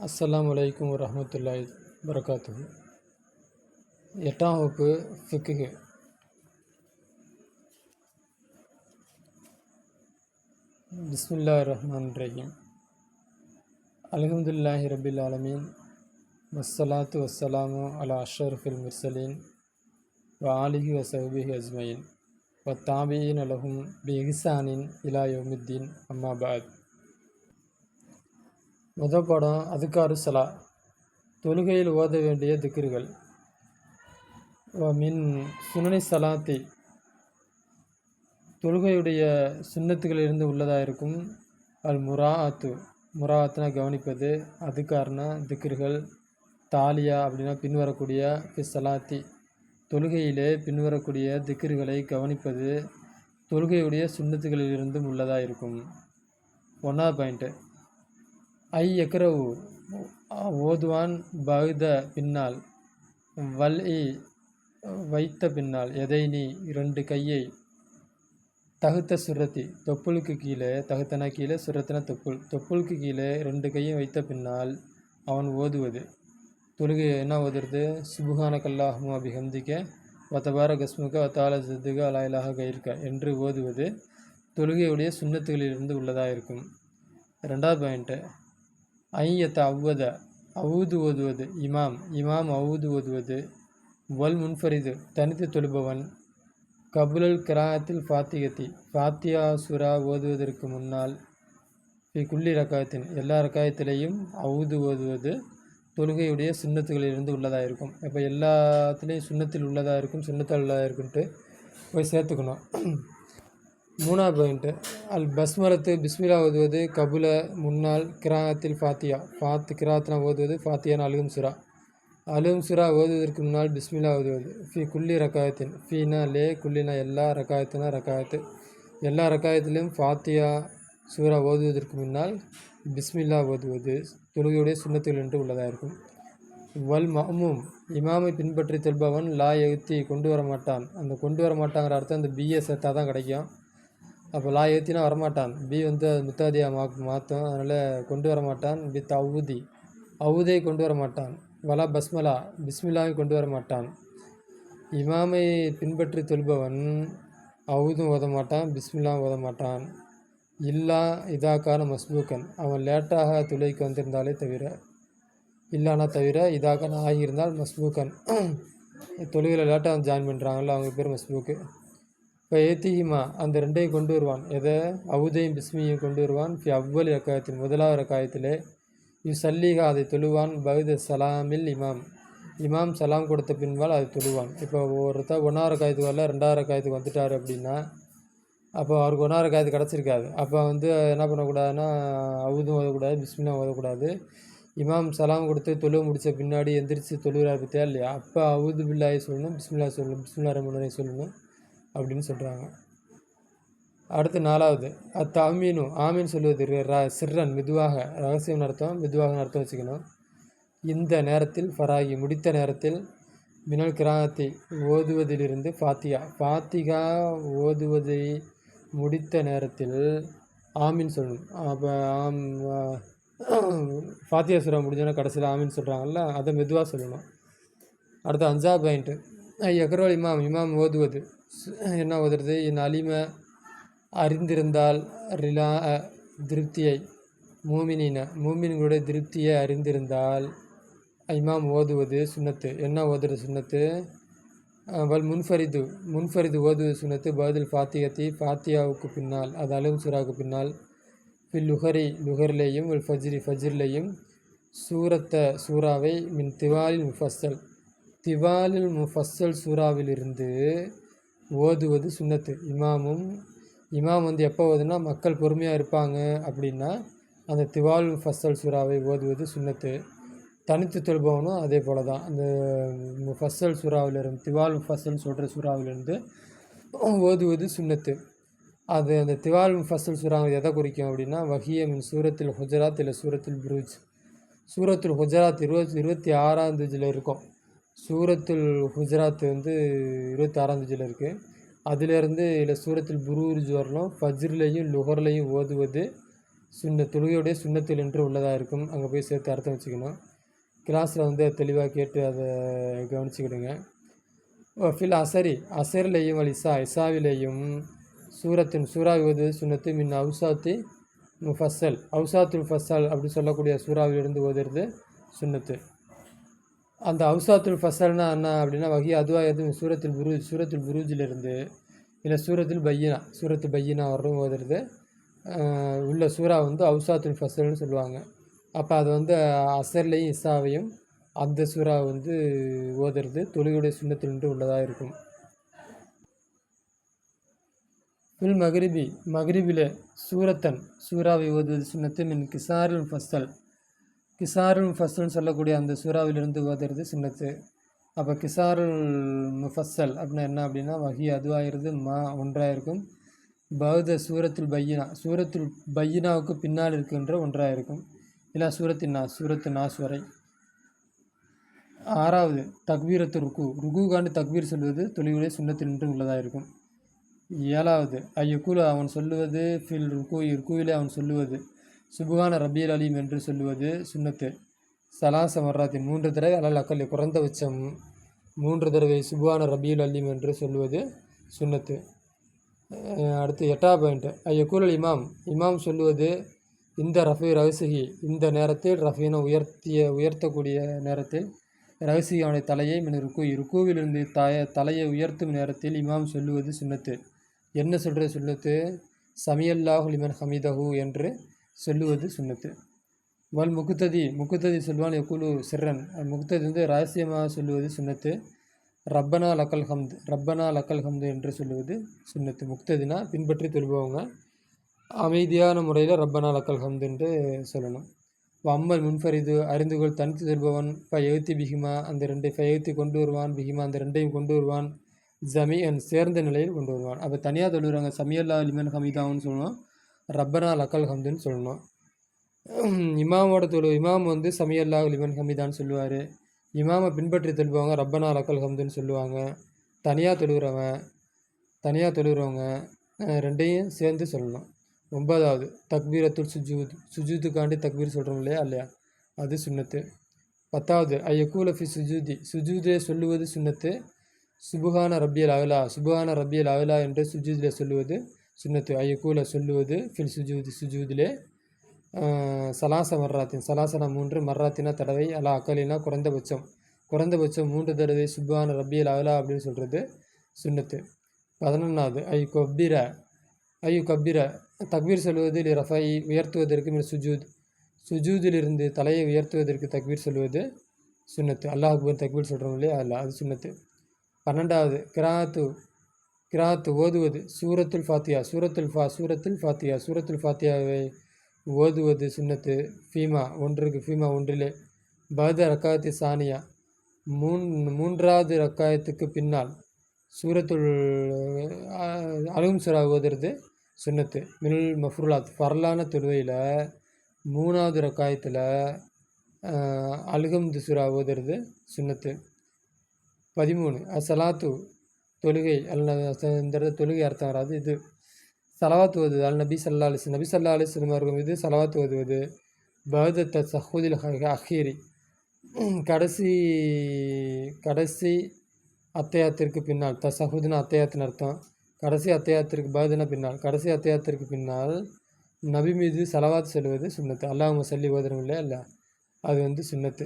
அஸ்ஸலாமு அலைக்கும் வரஹ்மத்துல்லாஹி வரகாத்துஹு. 8ஆம் வகுப்பு ஃபிக்ஹ். பிஸ்மில்லாஹிர் ரஹ்மானிர் ரஹீம். அல்ஹம்துலில்லாஹி ரப்பில் ஆலமீன். வஸ்ஸலாத்து வஸ்ஸலாமு அலா அஷ்ரஃபில் முர்சலீன் வ ஆலிஹி வ ஸஹ்பிஹி அஜ்மஈன் வ தாபிஈன லஹும் பி இஹ்சானின் இலா யௌமித்தீன். அம்மா பஅத். முதல் பாடம் அதுக்காரு சலா, தொழுகையில் ஓத வேண்டிய திக்ருகள். மின் சுனனி சலாத்தி, தொழுகையுடைய சுன்னத்துகளிலிருந்து உள்ளதாக இருக்கும். அல் முராஅத்து, முராஅத்துனா கவனிப்பது, அதுக்காருனா திக்ருகள், தாலியா அப்படின்னா பின்வரக்கூடிய சலாத்தி, தொழுகையிலே பின்வரக்கூடிய திக்ருகளை கவனிப்பது தொழுகையுடைய சுன்னத்துகளிலிருந்தும் உள்ளதாக இருக்கும். 1வது பாயிண்ட்டு, எக்ரவு ஓதுவான், பகுத பின்னால், வல்இ வைத்த பின்னால், எதைனி இரண்டு கையை, தகுத்த சுரத்தி தொப்புளுக்கு கீழே, தகுத்தனா கீழே, சுரத்தினா தொப்புள், தொப்புளுக்கு கீழே ரெண்டு கையும் வைத்த பின்னால் அவன் ஓதுவது. தொழுகை என்ன ஓதுறது? சுபுஹானக்கல்லாஹும்ம பிஹம்திக வதபார கஸ்முக வத்தால ஜத்துக அலா இலாஹ கைர்க என்று ஓதுவது தொழுகையுடைய சுன்னத்துகளிலிருந்து உள்ளதாக இருக்கும். 2வது பாயிண்ட்டு, அவ்வத அவுது ஓதுவது. இமாம் அவுது ஓதுவது. வல் முன்ஃபரிது தனித்து தொழுபவன். கபுலல் கிராத்தில் ஃபாத்திகத்தி, ஃபாத்தியா சுரா ஓதுவதற்கு முன்னால். குல்லி ரக்காயத்தின் எல்லா ரக்காயத்திலையும் அவுது ஓதுவது தொழுகையுடைய சுன்னத்துகளிலிருந்து உள்ளதாக இருக்கும். இப்போ எல்லாத்துலேயும் சுன்னத்தில் உள்ளதாக இருக்கும், சுன்னத்தில் உள்ளதாக இருக்குன்ட்டு போய் சேர்த்துக்கணும். 3வது பாயிண்ட்டு, அல் பஸ்மலத்து பிஸ்மில்லா ஓதுவது கபுல முன்னால். கிராத்தில் ஃபாத்தியா, கிராத்னா ஓதுவது, ஃபாத்தியானா அலும் சுரா ஓதுவதற்கு முன்னால் பிஸ்மில்லா ஓதுவது. குல்லி ரக்காயத்தின், ஃபீனா லே, குல்லினா எல்லா, ரக்காயத்தினா ரக்காயத்து, எல்லா ரக்காயத்திலும் ஃபாத்தியா சூரா ஓதுவதற்கு முன்னால் பிஸ்மில்லா ஓதுவது தொழுகையுடைய சுன்னத்துகள் என்று உள்ளதாக இருக்கும். வல் மஅமூம் இமாமை பின்பற்றி தொல்பவன். லா எழுத்தி கொண்டு வர மாட்டான். அந்த கொண்டு வர மாட்டாங்கிற அர்த்தம் அந்த பிஏ சேர்த்தா தான் கிடைக்கும். அப்போ லா எழுத்தினா வரமாட்டான், பி அது முத்தாதியாக மாற்றும், அதனால் கொண்டு வர மாட்டான். வித் அவுதை கொண்டு வர மாட்டான். வலா பஸ்மலா பிஸ்மில்லாவை கொண்டு வர மாட்டான். இமாமை பின்பற்றி தொல்பவன் அவுதும் ஓத மாட்டான், பிஸ்மில்லாவும் ஓத மாட்டான். இல்லா இதாக்கான மஸ்பூக்கன், அவன் லேட்டாக தொழுகைக்கு வந்திருந்தாலே தவிர, இல்லானா தவிர, இதாக்கான ஆகியிருந்தால் மஸ்பூக்கன், தொழுகையில் லேட்டாக வந்து ஜாயின் பண்ணுறாங்கல்ல அவங்க பேர் மஸ்பூக்கு. இப்போ ஏத்திஹிமா அந்த ரெண்டையும் கொண்டு வருவான். எதை? அவுதையும் பிஸ்மியும் கொண்டு வருவான். அவ்வளி ரக்காயத்தின் முதலாவது ரக்காயத்திலே. சல்லிகா அதை தொழுவான். பகுத சலாமில் இமாம் சலாம் கொடுத்த பின்பால் அதை தொழுவான். இப்போ ஒருத்தர் 1வது ரக்காயத்துக்கு வரல, 2வது ரக்காயத்துக்கு வந்துட்டார் அப்படின்னா அப்போ அவருக்கு 1வது ரக்காயத்து கிடச்சிருக்காது. அப்போ என்ன பண்ணக்கூடாதுன்னா அவுதும் ஓதக்கூடாது, பிஸ்மில்லா ஓதக்கூடாது. இமாம் சலாம் கொடுத்து தொழுவ முடித்த பின்னாடி எந்திரிச்சு தொழுகிறார் பற்றியா இல்லையா, அப்போ அவுது பில்லாஹி சொல்லணும், பிஸ்மில்லா சொல்லணும், பிஸ்மில்லா ரஹ்மானிர் சொல்லணும் அப்படின்னு சொல்கிறாங்க. அடுத்து 4வது, அத்தமீனு ஆமீன் சொல்வது சிர்ரன் மெதுவாக, ரகசியம் அர்த்தம், மெதுவாக அர்த்தம் வச்சுக்கணும். இந்த நேரத்தில் ஃபராகி முடித்த நேரத்தில், மினல் கிராத்தி ஓதுவதிலிருந்து, ஃபாத்திகா ஓதுவதை முடித்த நேரத்தில் ஆமீன் சொல்லணும். அப்போ ஃபாத்தியா சூரா முடிஞ்சோன்னா கடைசியில் ஆமீன் சொல்கிறாங்கல்ல, அதை மெதுவாக சொல்லணும். அடுத்து 5வது பாயிண்ட்டு, எக்ரோல் இமாம் ஓதுவது. என்ன ஓதுறது? என் அலிம அறிந்திருந்தால், ரிலா திருப்தியை, மூமின்களுடைய திருப்தியை அறிந்திருந்தால் இமாம் ஓதுவது சுன்னத்து. என்ன ஓதுறது சுன்னத்து? வல் முன்ஃபரிது ஓதுவது சுன்னத்து. பதில் ஃபாத்திகத்தி, ஃபாத்தியாவுக்கு பின்னால், அது அலும் சூராவுக்கு பின்னால். லுஹரிலேயும் ஃபஜ்ரிலேயும் சூராவை மின் திவாலில் முஃபஸ்ஸல் சூறாவிலிருந்து ஓதுவது சுன்னத்து. இமாம் எப்போ ஓதுனா மக்கள் பொறுமையாக இருப்பாங்க அப்படின்னா அந்த திவால் முஃபஸ்ஸல் சூறாவை ஓதுவது சுன்னத்து. தனித்து தொழுபவனும் அதே போல் தான். அந்த முஃபஸ்ஸல் சூறாவிலிருந்து, திவால் முஃபஸ்ஸல் சொல்கிற சூறாவிலிருந்து ஓதுவது சுன்னத்து. அது அந்த திவால் முஃபஸ்ஸல் சூறாவை எதை குறிக்கும் அப்படின்னா, வஹிய மின் சூரத்தில் ஹுஜராத் இல்லை சூரத்தில் புரூஜ். சூரத்துல் ஹுஜராத் 26ஆம் ஜுஸில் இருக்கும். சூரத்துல் ஹுஜராத் 26ஆம் ஜுஸில் இருக்குது. அதிலேருந்து இல்லை சூரத்தில் புரூஜ் வரணும். ஃபஜ்ர்லேயும் லுஹர்லேயும் ஓதுவது தொழுகையுடைய சுண்ணத்தில் என்று உள்ளதாக இருக்கும். அங்கே போய் சேர்த்து அர்த்தம் வச்சுக்கணும். கிளாஸில் வந்து தெளிவாக கேட்டு அதை கவனிச்சுக்கிடுங்க. ஃபில் அசர்லேயும் இசாவிலேயும் சூறா ஓதுவது சுன்னத்து மின் அவுசாத்தி அவுசாத்துல் ஃபஸ்ஸல் அப்படி சொல்லக்கூடிய சூறாவிலிருந்து ஓதுறது சுன்னத்து. அந்த அவுசாத்துல் ஃபஸ்ஸல்னா என்ன அப்படின்னா வகி அதுவாக சூரத்துல் புரூஜிலிருந்து இல்லை சூரத்து பையினா வரும் ஓதுறது உள்ள சூறா வந்து அவுசாத்துல் ஃபஸ்ஸல்னு சொல்லுவாங்க. அப்போ அது வந்து அசர்லையும் இசாவையும் அந்த சூறா வந்து ஓதுறது தொழுகையுடைய சுன்னத்திலிருந்து உள்ளதாக இருக்கும். ஃபில் மகரிபில் சூறாவை ஓதுவது சுன்னத்து மின் கிசாருல் ஃபஸ்ஸல்னு சொல்லக்கூடிய அந்த சூறாவிலிருந்து ஓதுறது சுன்னத்து. அப்போ கிசாருல் முஃபஸ்ஸல் அப்படின்னா என்ன அப்படின்னா வகி அதுவாகிறது ஒன்றாக இருக்கும். பௌத சூரத்துல் பையினாவுக்கு பின்னால் இருக்கின்ற ஒன்றாக இருக்கும். இல்லை சூரத்து நாஸ் வரை. 6வது தக்பீரத்து ருக்குகாண்டு தக்பீர் சொல்வது தொழுகையுடைய சுன்னத்தில் நின்று உள்ளதாக இருக்கும். 7வது ஐயக்கூல அவன் சொல்லுவது ஃபில் ருக்குவிலே அவன் சொல்லுவது சுபுகான ரபியல் அலீம் என்று சொல்லுவது சுன்னத்து. சலாச மர்ராத்தின் 3 தடவை அலல் அக்கல் குறைந்தபட்சம் 3 தடவை சுபுகான ரபியல் அலீம் என்று சொல்லுவது சுன்னத்து. அடுத்து 8வது பாயிண்ட் ஐயக்கூல் இமாம் சொல்லுவது இந்த ரஃபி ரகசிகி இந்த நேரத்தில் ரஃபீனை உயர்த்தக்கூடிய நேரத்தில் ரகசிகி அவனுடைய தலையை ருக்குவிலிருந்து தலையை உயர்த்தும் நேரத்தில் இமாம் சொல்லுவது சுன்னத்து. என்ன சொல்கிறது சுன்னத்து? சமியல்லாஹு லிமன் ஹமீதஹு என்று சொல்லுவது சுன்னத்து. முக்குத்ததி சொல்வான் யக்குலு சிர்ரன் முக்குத்ததி வந்து ரகசியமாக சொல்லுவது சுன்னத்து. ரப்பனா லக்கல் ஹம்து என்று சொல்லுவது சுன்னத்து. முக்ததினா பின்பற்றி சொல்லுவாங்க அமைதியான முறையில் ரப்பனா லக்கல் ஹம்து என்று சொல்லணும். அம்மல் முன்ஃபரிது அறிந்துகொள் தனித்து சொல்பவன் ஃபயத்தி பிஹிமா அந்த 2 ஃபயத்தி கொண்டு வருவான் பிஹிமா அந்த 2ஐயும் கொண்டு வருவான் ஜமியன் சேர்ந்த நிலையில் கொண்டு வருவான். அப்போ தனியாக தொழுகிறாங்க சமியல்லா லிமன் ஹமீதான்னு சொல்லணும், ரப்பனா லக்கல் ஹம்துன்னு சொல்லணும். இமாம் வந்து சமியல்லா லிமன் ஹமீதான்னு சொல்லுவார். இமாமை பின்பற்றி தொழுவாங்க ரப்பனா லக்கல் ஹம்துன்னு சொல்லுவாங்க. தனியாக தொழுகிறவங்க 2ஐயும் சேர்ந்து சொல்லணும். 9வது தக்பீரத்துல் சுஜூதுக்காண்டி தக்பீர் சொல்கிறோம் இல்லையா அது சுன்னத்து. 10வது ஐயக்கூல ஃபி சுஜூதே சொல்லுவது சுன்னத்து. சுபுகான ரப்பியல் அகலா என்று சுஜூதிலே சொல்லுவது சுன்னத்து. ஐயக்கூல சொல்லுவது ஃபில் சுஜூதிலே சலாச சலாசனா 3 மர்ராத்தினா தடவை அலா அக்கலினா குறைந்தபட்சம் 3 தடவை சுபுகான ரப்பியல் அகலா அப்படின்னு சொல்கிறது சுன்னத்து. 11வது ஐயு கப்பீர தக்பீர் சொல்வது ரஃபை உயர்த்துவதற்கு சுஜூதிலிருந்து தலையை உயர்த்துவதற்கு தக்பீர் சொல்வது சுன்னத்து. அல்லாஹ் அக்பர் தக்பீர் சொல்கிறோம் இல்லையா அது சுன்னத்து. 12வது கிராத்து ஓதுவது சூரத்துல் ஃபாத்தியாவை ஓதுவது சுன்னத்து. ஃபீமா ஒன்றிலே பஹத ரக்காயத்து சானியா 3வது ரக்காயத்துக்கு பின்னால் சூரத்துல் அலும் சூரா ஓதுறது சுன்னத்து. மினல் மஃப்ரூலாத் ஃபர்லான தொழுகையில் 3வது ரக்காயத்தில் அல்ஹம்து சூரா ஓதுறது சுன்னத்து. 13 அசலாத்து தொழுகை இந்த தொழுகை அர்த்தம் வராது, இது சலவாத்து ஓதுவது நபி சல்லா அலிஸ்லம் அவர்கள் மீது சலவாத்து ஓதுவது. பஹத சஹூதில் அஹீரி கடைசி அத்தையாத்திற்கு பின்னால் தசஹுதுனா அத்தையாத்தின் அர்த்தம். கடைசி அத்தையாத்திற்கு பின்னால் நபி மீது சலவாத் சொல்வது சுன்னத்து. அல்லாஹும்ம ஸல்லி ஓதுறோம் இல்லையா அது வந்து சுன்னத்து.